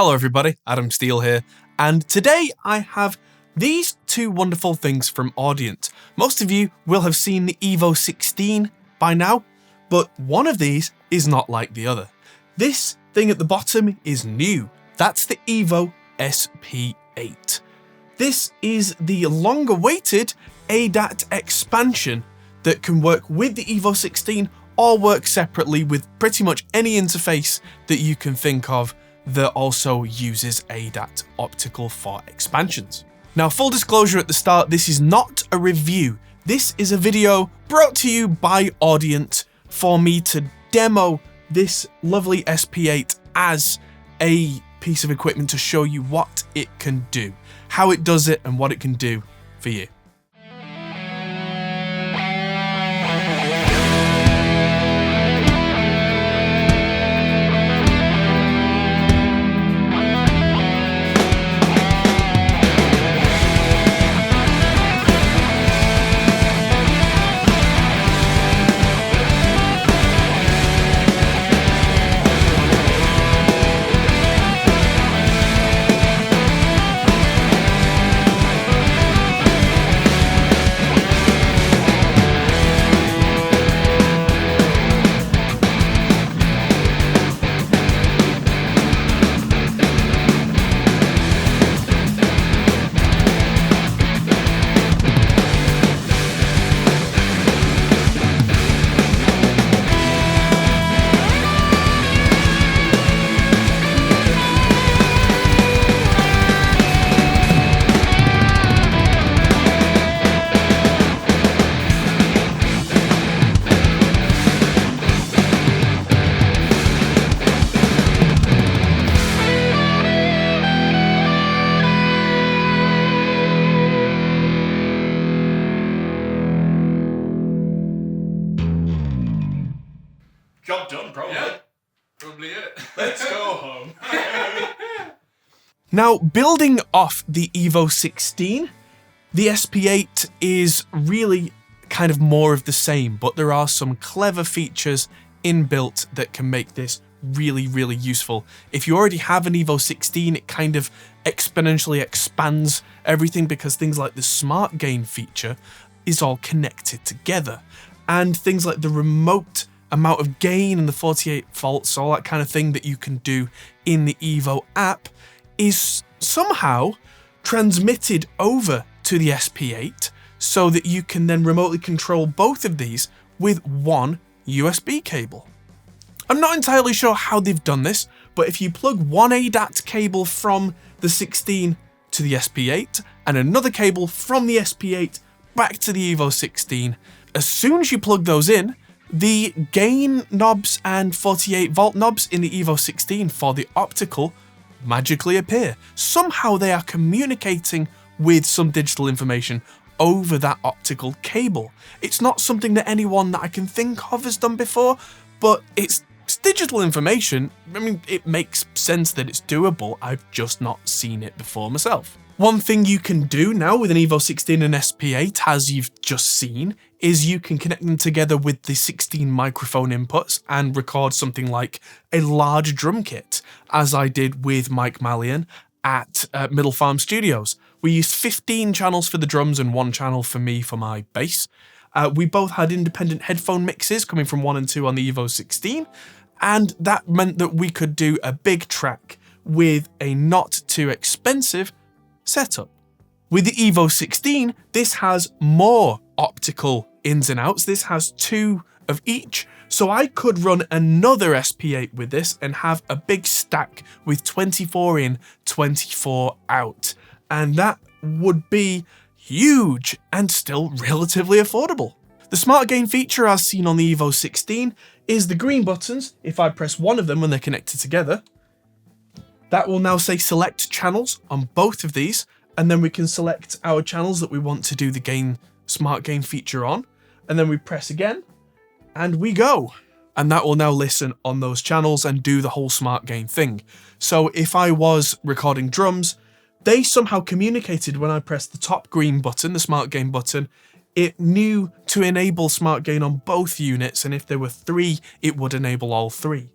Hello everybody, Adam Steele here, and today I have these two wonderful things from Audient. Most of you will have seen the EVO16 by now, but one of these is not like the other. This thing at the bottom is new. That's the EVO SP8. This is the long-awaited ADAT Expansion that can work with the EVO16 or work separately with pretty much any interface that you can think of that also uses ADAT optical for expansions. Now, full disclosure at the start, this is not a review. This is a video brought to you by Audient for me to demo this lovely SP8 as a piece of equipment to show you what it can do, how it does it, and what it can do for you. Job done, probably. Yeah, probably it. Let's go home. Now, building off the EVO16, the SP8 is really kind of more of the same, but there are some clever features inbuilt that can make this really, really useful. If you already have an EVO16, it kind of exponentially expands everything because things like the Smartgain feature is all connected together. And things like the remote amount of gain and the 48 volts, all that kind of thing that you can do in the EVO app is somehow transmitted over to the SP8 so that you can then remotely control both of these with one USB cable. I'm not entirely sure how they've done this, but if you plug one ADAT cable from the 16 to the SP8 and another cable from the SP8 back to the EVO16, as soon as you plug those in, the gain knobs and 48 volt knobs in the EVO16 for the optical magically appear. Somehow they are communicating with some digital information over that optical cable. It's not something that anyone that I can think of has done before, but it's digital information. I mean, it makes sense that it's doable. I've just not seen it before myself. One thing you can do now with an EVO16 and SP8, as you've just seen, is you can connect them together with the 16 microphone inputs and record something like a large drum kit, as I did with Mike Malyan at Middle Farm Studios. We used 15 channels for the drums and 1 channel for me for my bass. We both had independent headphone mixes coming from 1 and 2 on the EVO16, and that meant that we could do a big track with a not too expensive setup. With the EVO16, this has more optical ins and outs. This has 2 of each, so I could run another SP8 with this and have a big stack with 24 in, 24 out. And that would be huge and still relatively affordable. The Smartgain feature, as seen on the EVO16, is the green buttons. If I press one of them when they're connected together, that will now say select channels on both of these, and then we can select our channels that we want to do the Smartgain feature on, and then we press again, and we go. And that will now listen on those channels and do the whole Smartgain thing. So if I was recording drums, they somehow communicated when I pressed the top green button, the Smartgain button, it knew to enable Smartgain on both units, and if there were 3, it would enable all 3.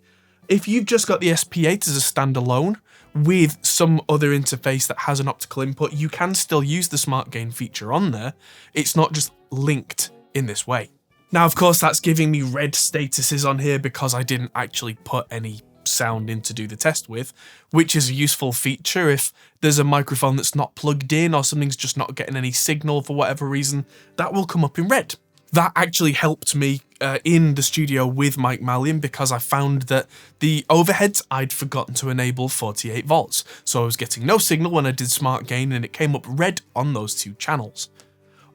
If you've just got the SP8 as a standalone with some other interface that has an optical input, you can still use the Smartgain feature on there. It's not just linked in this way. Now, of course, that's giving me red statuses on here because I didn't actually put any sound in to do the test with, which is a useful feature if there's a microphone that's not plugged in or something's just not getting any signal for whatever reason, that will come up in red. That actually helped me in the studio with Mike Malyan because I found that the overheads I'd forgotten to enable 48 volts, so I was getting no signal when I did Smartgain and it came up red on those two channels.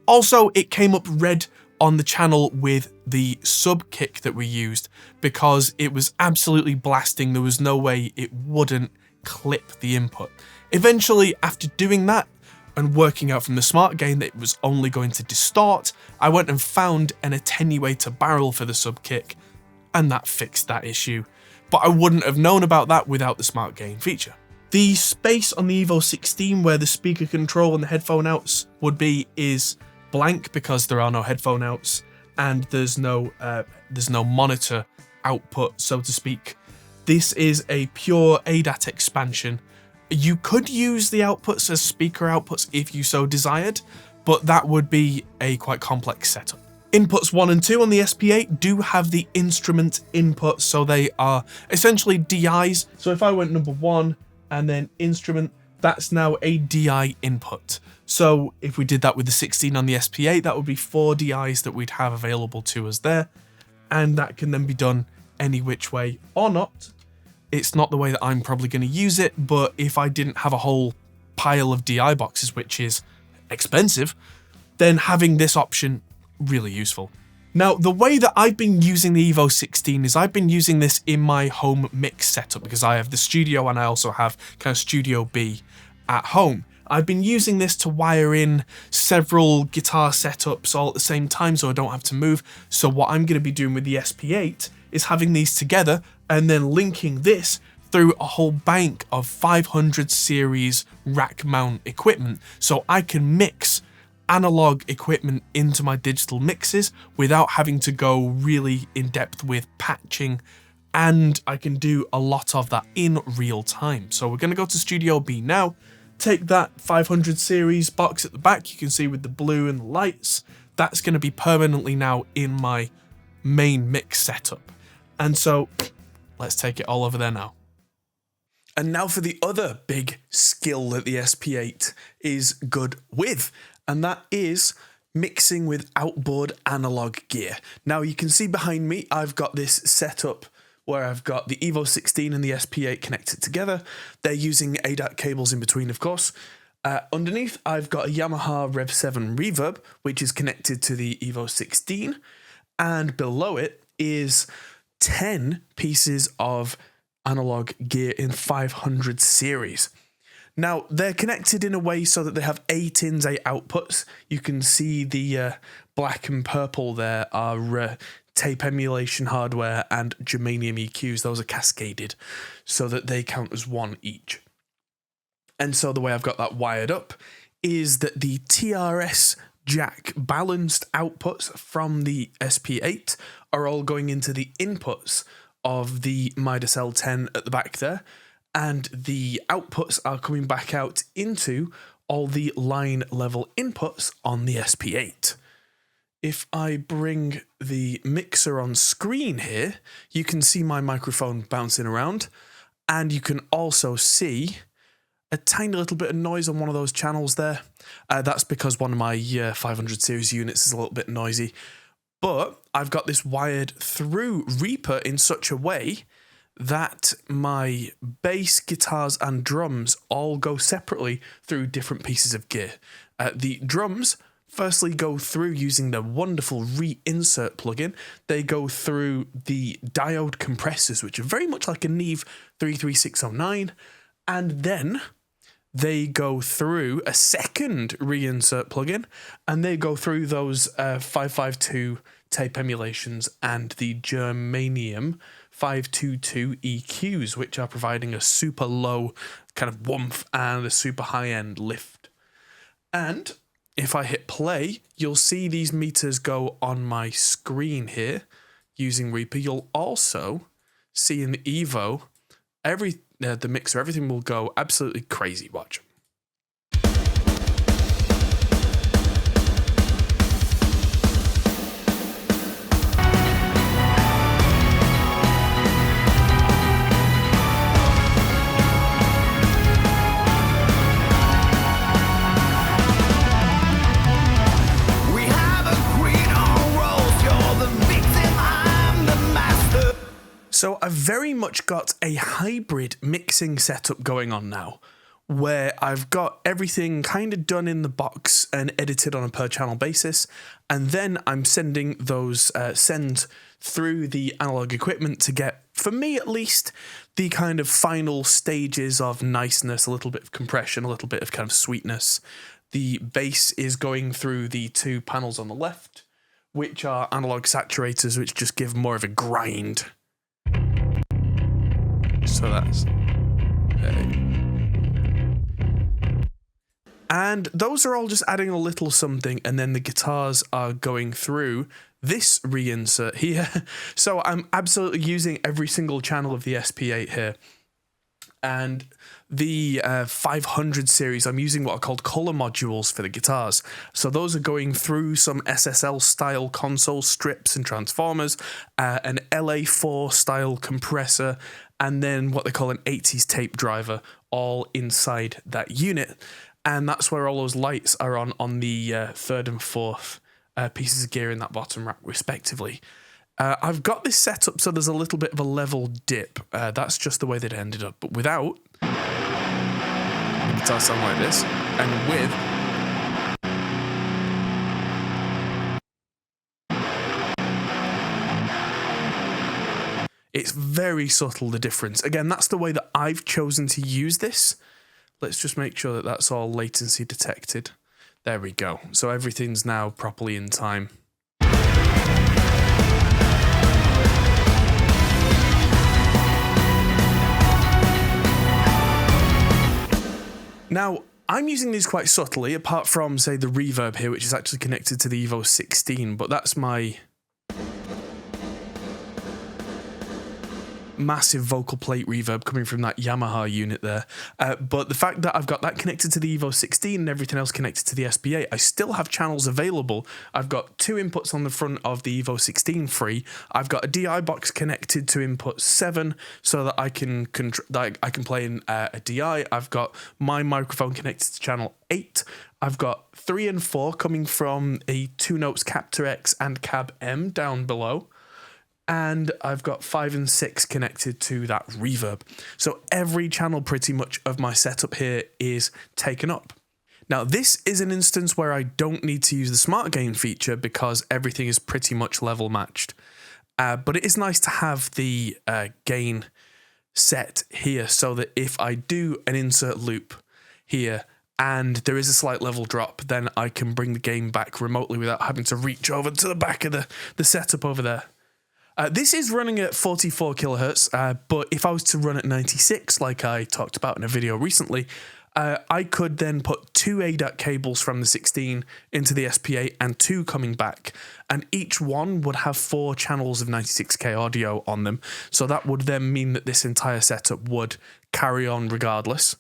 Also, it came up red on the channel with the sub kick that we used because it was absolutely blasting. There was no way it wouldn't clip the input. Eventually, after doing that and working out from the Smartgain that it was only going to distort, I went and found an attenuator barrel for the sub kick, and that fixed that issue. But I wouldn't have known about that without the Smartgain feature. The space on the EVO16 where the speaker control and the headphone outs would be is blank because there are no headphone outs and there's no monitor output, so to speak. This is a pure ADAT expansion. You could use the outputs as speaker outputs if you so desired, but that would be a quite complex setup. Inputs 1 and 2 on the SP8 do have the instrument input, so they are essentially DIs. So if I went number 1 and then instrument, that's now a DI input. So if we did that with the 16 on the SP8, that would be 4 DIs that we'd have available to us there. And that can then be done any which way or not. It's not the way that I'm probably going to use it, but if I didn't have a whole pile of DI boxes, which is expensive, then having this option, really useful. Now, the way that I've been using the EVO16 is I've been using this in my home mix setup because I have the studio and I also have kind of Studio B at home. I've been using this to wire in several guitar setups all at the same time so I don't have to move. So what I'm going to be doing with the SP8 is having these together and then linking this through a whole bank of 500 series rack mount equipment so I can mix analog equipment into my digital mixes without having to go really in depth with patching, and I can do a lot of that in real time. So we're going to go to Studio B now. Take that 500 series box at the back, you can see with the blue and the lights, that's going to be permanently now in my main mix setup. And so let's take it all over there now. And now for the other big skill that the SP8 is good with, and that is mixing with outboard analog gear. Now you can see behind me, I've got this setup where I've got the EVO16 and the SP8 connected together. They're using ADAT cables in between, of course. Underneath, I've got a Yamaha Rev 7 reverb, which is connected to the EVO16. And below it is 10 pieces of analog gear in 500 series. Now, they're connected in a way so that they have 8 ins, 8 outputs. You can see the black and purple there are tape emulation hardware and germanium EQs. Those are cascaded so that they count as 1 each. And so the way I've got that wired up is that the TRS jack balanced outputs from the SP8 are all going into the inputs of the Midas L10 at the back there, and the outputs are coming back out into all the line level inputs on the SP8. If I bring the mixer on screen here, you can see my microphone bouncing around, and you can also see a tiny little bit of noise on one of those channels there. That's because one of my 500 series units is a little bit noisy. But I've got this wired through Reaper in such a way that my bass, guitars, and drums all go separately through different pieces of gear. The drums firstly go through using the wonderful reinsert plugin. They go through the diode compressors, which are very much like a Neve 33609, and then they go through a second reinsert plugin, and they go through those 552 tape emulations and the germanium 522 EQs, which are providing a super low kind of woomph and a super high end lift. And if I hit play, you'll see these meters go on my screen here using Reaper. You'll also see in the EVO, the mixer, everything will go absolutely crazy. Watch. So I've very much got a hybrid mixing setup going on now, where I've got everything kind of done in the box and edited on a per channel basis, and then I'm sending those send through the analog equipment to get, for me at least, the kind of final stages of niceness, a little bit of compression, a little bit of kind of sweetness. The bass is going through the two panels on the left, which are analog saturators, which just give more of a grind. So that's... and those are all just adding a little something, and then the guitars are going through this reinsert here. So I'm absolutely using every single channel of the SP8 here. And the 500 series, I'm using what are called color modules for the guitars. So those are going through some SSL style console strips and transformers, an LA4 style compressor, and then what they call an 80s tape driver, all inside that unit. And that's where all those lights are on the third and fourth pieces of gear in that bottom rack, respectively. I've got this set up so there's a little bit of a level dip. That's just the way that it ended up. But without, the guitar sound like this, and with, it's very subtle, the difference. Again, that's the way that I've chosen to use this. Let's just make sure that that's all latency detected. There we go. So everything's now properly in time. Now, I'm using these quite subtly, apart from, say, the reverb here, which is actually connected to the EVO16, but that's my massive vocal plate reverb coming from that Yamaha unit there. But the fact that I've got that connected to the EVO16 and everything else connected to the SP8, I still have channels available. I've got two inputs on the front of the EVO16 free. I've got a DI box connected to input 7 so that I can play in a DI. I've got my microphone connected to channel 8. I've got 3 and 4 coming from a 2 Notes Captor X and Cab M down below. And I've got 5 and 6 connected to that reverb. So every channel pretty much of my setup here is taken up. Now this is an instance where I don't need to use the Smartgain feature because everything is pretty much level matched. But it is nice to have the gain set here so that if I do an insert loop here and there is a slight level drop, then I can bring the gain back remotely without having to reach over to the back of the setup over there. This is running at 44 kilohertz, but if I was to run at 96, like I talked about in a video recently, I could then put 2 ADAT cables from the 16 into the SP8 and 2 coming back, and each one would have 4 channels of 96K audio on them, so that would then mean that this entire setup would carry on regardless.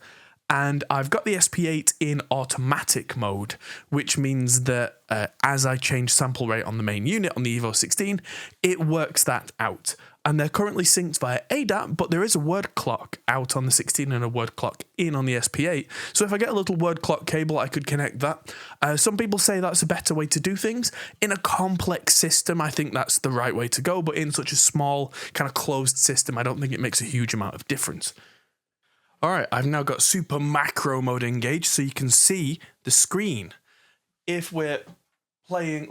And I've got the SP8 in automatic mode, which means that as I change sample rate on the main unit on the EVO16, it works that out. And they're currently synced via ADAT, but there is a word clock out on the 16 and a word clock in on the SP8. So if I get a little word clock cable, I could connect that. Some people say that's a better way to do things. In a complex system, I think that's the right way to go, but in such a small, kind of closed system, I don't think it makes a huge amount of difference. All right, I've now got super macro mode engaged, so you can see the screen. If we're playing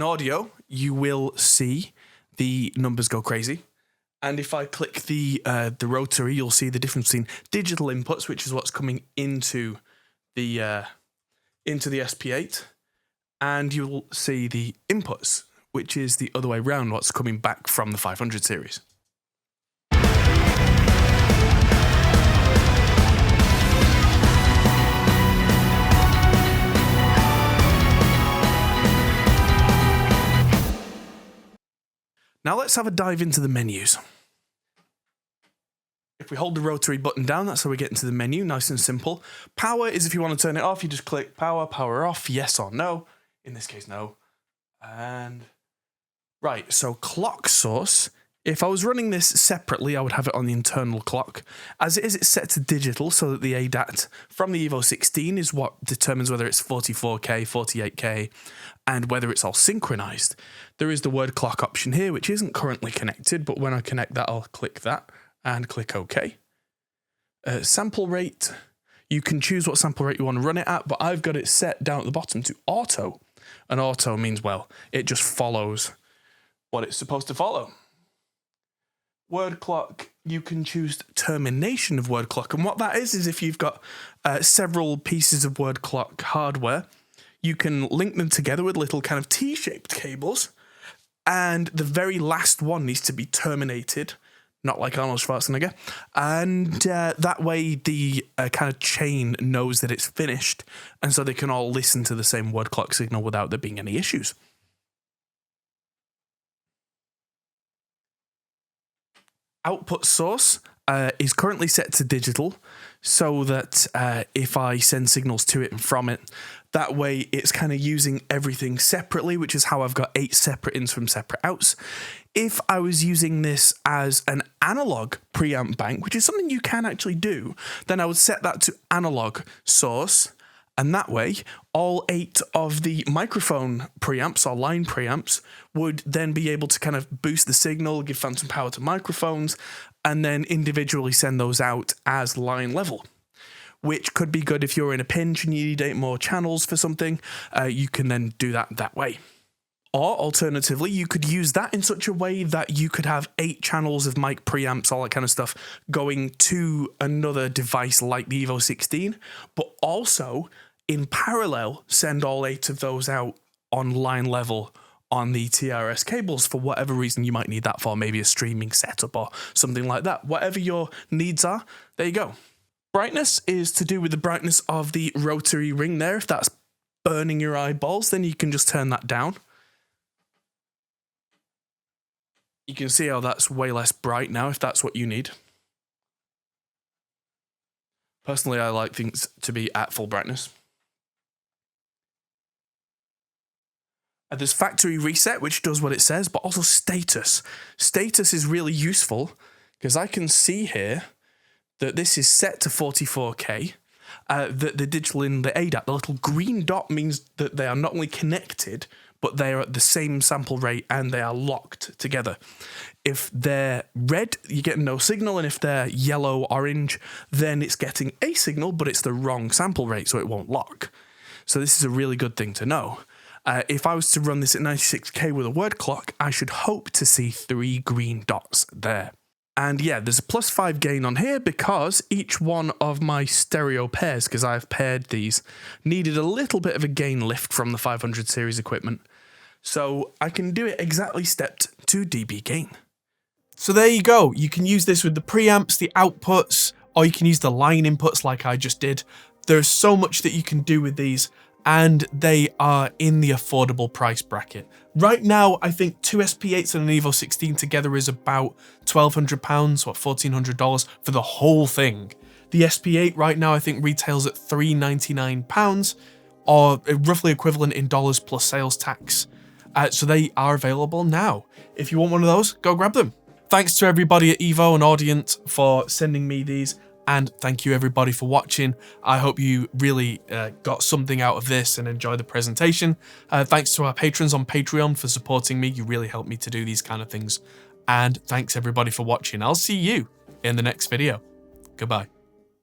audio, you will see the numbers go crazy. And if I click the rotary, you'll see the difference between digital inputs, which is what's coming into the SP8, and you'll see the inputs, which is the other way around, what's coming back from the 500 series. Now let's have a dive into the menus. If we hold the rotary button down, that's how we get into the menu, nice and simple. Power is if you want to turn it off, you just click power, power off, yes or no. In this case, no. And right, so clock source. If I was running this separately, I would have it on the internal clock. As it is, it's set to digital, so that the ADAT from the EVO16 is what determines whether it's 44K, 48K, and whether it's all synchronized. There is the word clock option here, which isn't currently connected, but when I connect that, I'll click that and click OK. Sample rate, you can choose what sample rate you want to run it at, but I've got it set down at the bottom to auto. And auto means, well, it just follows what it's supposed to follow. Word clock, you can choose termination of word clock. And what that is if you've got several pieces of word clock hardware, you can link them together with little kind of T-shaped cables. And the very last one needs to be terminated, not like Arnold Schwarzenegger. And that way the kind of chain knows that it's finished. And so they can all listen to the same word clock signal without there being any issues. Output source is currently set to digital so that if I send signals to it and from it, that way it's kind of using everything separately, which is how I've got 8 separate ins from separate outs. If I was using this as an analog preamp bank, which is something you can actually do, then I would set that to analog source. And that way, all 8 of the microphone preamps or line preamps would then be able to kind of boost the signal, give phantom power to microphones, and then individually send those out as line level, which could be good if you're in a pinch and you need 8 more channels for something. You can then do that way. Or alternatively, you could use that in such a way that you could have 8 channels of mic preamps, all that kind of stuff, going to another device like the EVO16, but also in parallel, send all 8 of those out on line level on the TRS cables for whatever reason you might need that for, maybe a streaming setup or something like that. Whatever your needs are, there you go. Brightness is to do with the brightness of the rotary ring there. If that's burning your eyeballs, then you can just turn that down. You can see how that's way less bright now if that's what you need. Personally, I like things to be at full brightness. There's factory reset, which does what it says, but also status. Status is really useful because I can see here that this is set to 44K. The digital in the ADAT, the little green dot means that they are not only connected, but they are at the same sample rate and they are locked together. If they're red, you get no signal, and if they're yellow-orange, then it's getting a signal, but it's the wrong sample rate, so it won't lock. So this is a really good thing to know. If I was to run this at 96K with a word clock, I should hope to see 3 green dots there. And yeah, there's a +5 gain on here because each one of my stereo pairs, because I've paired these, needed a little bit of a gain lift from the 500 series equipment. So I can do it exactly stepped to dB gain. So there you go. You can use this with the preamps, the outputs, or you can use the line inputs like I just did. There's so much that you can do with these, and they are in the affordable price bracket. Right now, I think 2 SP8s and an EVO16 together is about £1,200, what, $1,400 for the whole thing. The SP8 right now I think retails at £399, or roughly equivalent in dollars plus sales tax. So they are available now. If you want one of those, go grab them. Thanks to everybody at EVO and Audient for sending me these. And thank you everybody for watching. I hope you really got something out of this and enjoy the presentation. Thanks to our patrons on Patreon for supporting me. You really help me to do these kind of things. And thanks everybody for watching. I'll see you in the next video. Goodbye.